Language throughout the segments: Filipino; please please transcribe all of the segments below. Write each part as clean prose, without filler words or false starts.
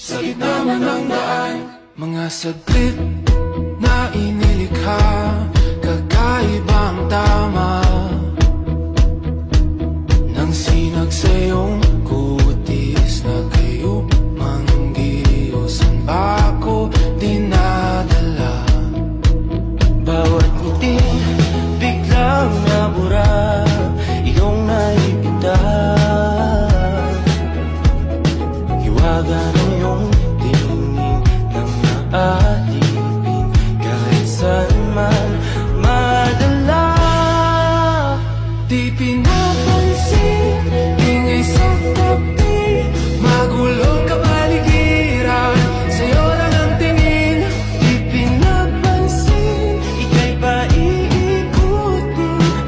sa gitna man ng daan. Mga saglit na inilikha, kakaibang tama nang sinag sa iyong kutis na kayo manggiliw. San ba ako dinadala? Bawat ngiti biglang nabura, iyong naipita. Hiwaga ng iyong tingin nang naalipin, kahit saan man madala. Di pinapansin, ingay sa tabi, magulong kapaligiran, sa'yo lang ang tingin. Di pinapansin, ika'y paiikutin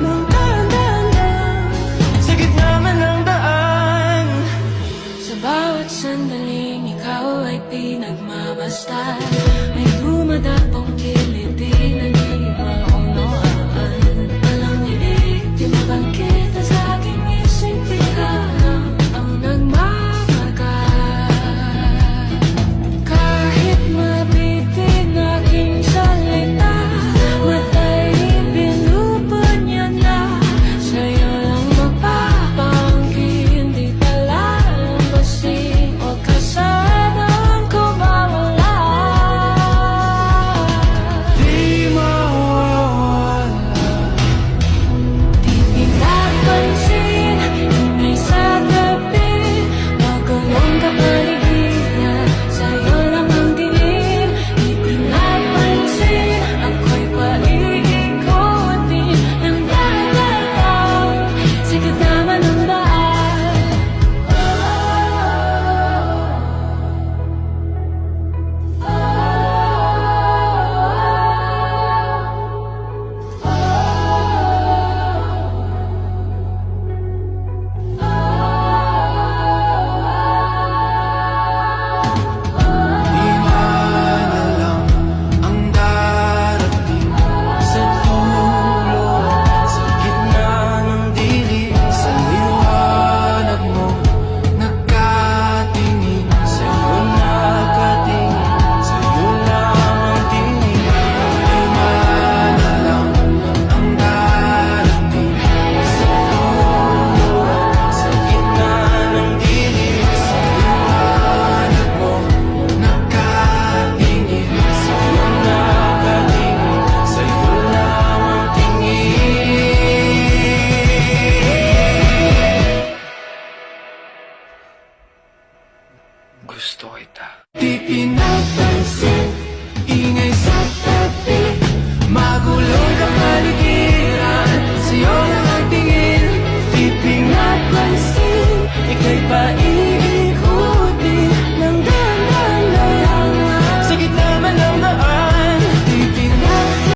ng dahan-dahan, sa gitna man ng daan. Sa bawat sandaling ikaw ay pinagmamasdan, may dumadapong kiliti na di maunawaan. Walang ibig, di mabangkita sa aking isip, bigla ang nagmamarka. Kahit mabitin aking salita, matay binubod niya na. Sa'yo lang mapapangkin, di pala lambasin o kasadang kumawala. Di mawawala. Di pinapansin, ingay sa tabi, magulong kapaligiran, sa'yo lang ang tingin. Di pinapansin, ako'y paiikutin ng dahan-dahan, sa gitna man ng daan. Di man alam ang darating Sa dulo, sa gitna ng dilim, sa liwanag mo, nagkatingin. sa'yo nakatingin, sa'yo lang ang tingin. Di man alam ang darating Sa dulo, sa gitna ng dilim, liwanag mo, nagkatingin. sa'yo nakatingin, sa'yo lang ang tingin. Gusto kita. Di pinapa